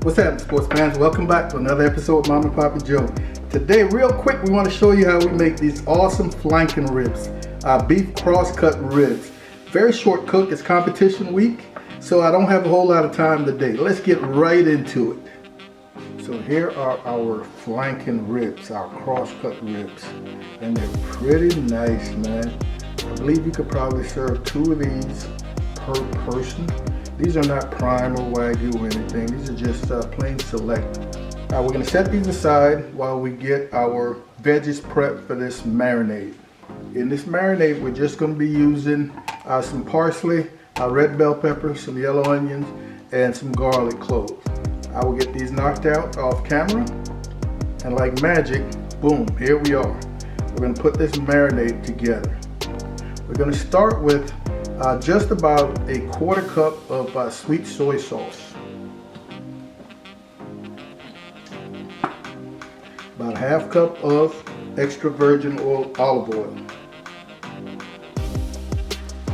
What's happening, sports fans? Welcome back to another episode of Mama and Papa Joe. Today, real quick, we want to show you how we make these awesome flanken ribs, beef cross-cut ribs. Very short cook. It's competition week, so I don't have a whole lot of time today. Let's get right into it. So here are our flanken ribs, our cross-cut ribs, and they're pretty nice, man. I believe you could probably serve 2 of these per person. These are not prime or wagyu or anything. These are just plain select. We're going to set these aside while we get our veggies prepped for this marinade. In this marinade, we're just going to be using some parsley, red bell pepper, some yellow onions, and some garlic cloves. I will get these knocked out off camera, and like magic, boom, here we are. We're going to put this marinade together. We're going to start with just about a 1/4 cup of sweet soy sauce, about a 1/2 cup of extra virgin olive oil.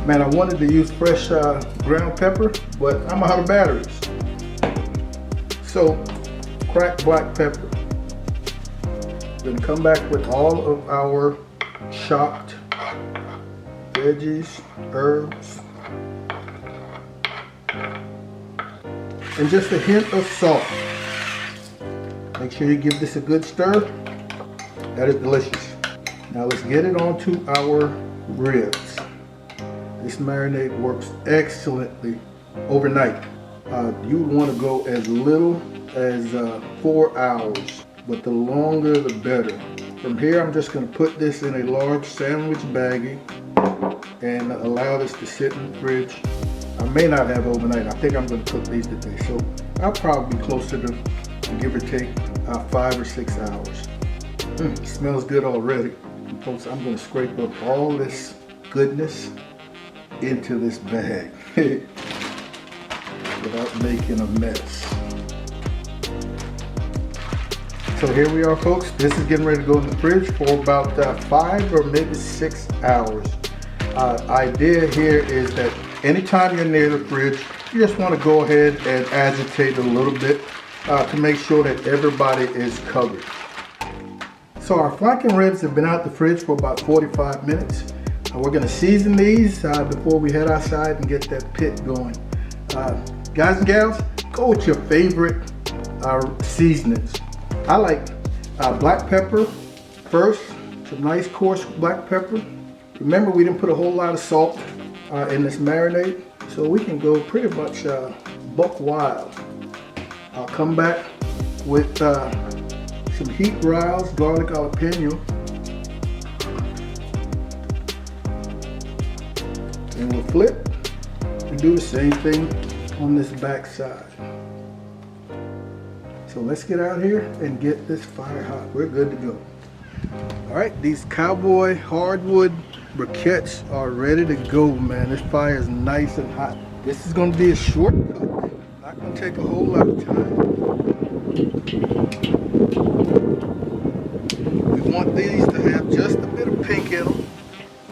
Man, I wanted to use fresh ground pepper, but I'm out of batteries. So, cracked black pepper. Then come back with all of our chopped veggies, herbs, and just a hint of salt. Make sure you give this a good stir. That is delicious. Now let's get it onto our ribs. This marinade works excellently overnight. You want to go as little as 4 hours, but the longer the better. From here, I'm just going to put this in a large sandwich baggie and allow this to sit in the fridge. I may not have overnight. I think I'm going to cook these today, so I'll probably be closer to give or take 5 or 6 hours. Smells good already. And folks, I'm going to scrape up all this goodness into this bag without making a mess. So here we are, folks. This is getting ready to go in the fridge for about 5 or maybe 6 hours. Idea here is that anytime you're near the fridge, you just want to go ahead and agitate a little bit to make sure that everybody is covered. So our flanken ribs have been out the fridge for about 45 minutes. We're going to season these before we head outside and get that pit going. Guys and gals, go with your favorite seasonings. I like black pepper first, some nice coarse black pepper. Remember, we didn't put a whole lot of salt in this marinade, so we can go pretty much buck wild. I'll come back with some heat roused garlic jalapeno, and we'll flip and do the same thing on this back side. So let's get out here and get this fire hot. We're good to go. All right, these cowboy hardwood briquettes are ready to go, man. This fire is nice and hot. This is going to be a short cook. Not going to take a whole lot of time. We want these to have just a bit of pink in them.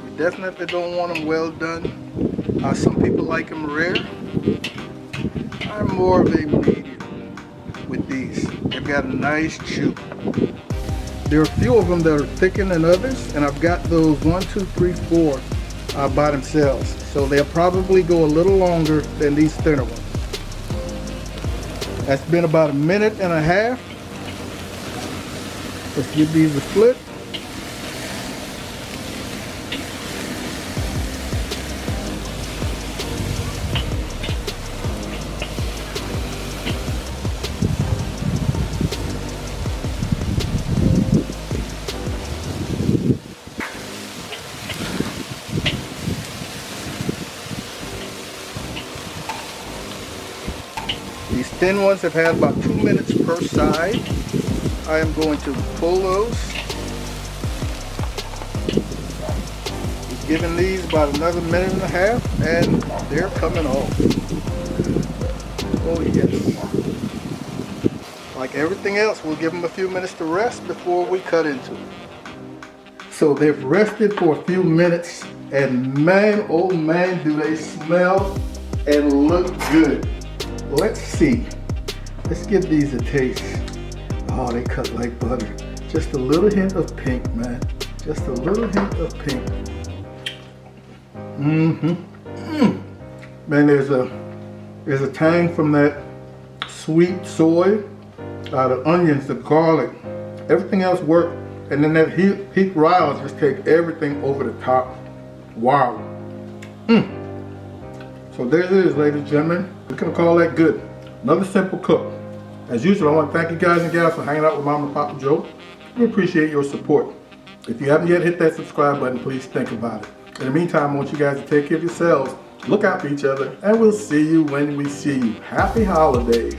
We definitely don't want them well done. Some people like them rare. I'm more of a medium with these. They've got a nice chew. There are a few of them that are thicker than others, and I've got those 1, 2, 3, 4 by themselves. So they'll probably go a little longer than these thinner ones. That's been about 1.5 minutes. Let's give these a flip. These thin ones have had about 2 minutes per side. I am going to pull those. We've given these about another 1.5 minutes, and they're coming off. Oh yes. Like everything else, we'll give them a few minutes to rest before we cut into it. So they've rested for a few minutes, and man, oh man, do they smell and look good. Let's see. Let's give these a taste. Oh, they cut like butter. Just a little hint of pink, man. Just a little hint of pink. Man, there's a tang from that sweet soy, the onions, the garlic, everything else worked. And then that heat rise just take everything over the top. Wow. So there it is, ladies and gentlemen. We're gonna call that good. Another simple cook. As usual, I want to thank you guys and gals for hanging out with Mama and Papa Joe. We appreciate your support. If you haven't yet hit that subscribe button, please think about it. In the meantime, I want you guys to take care of yourselves, look out for each other, and we'll see you when we see you. Happy holidays.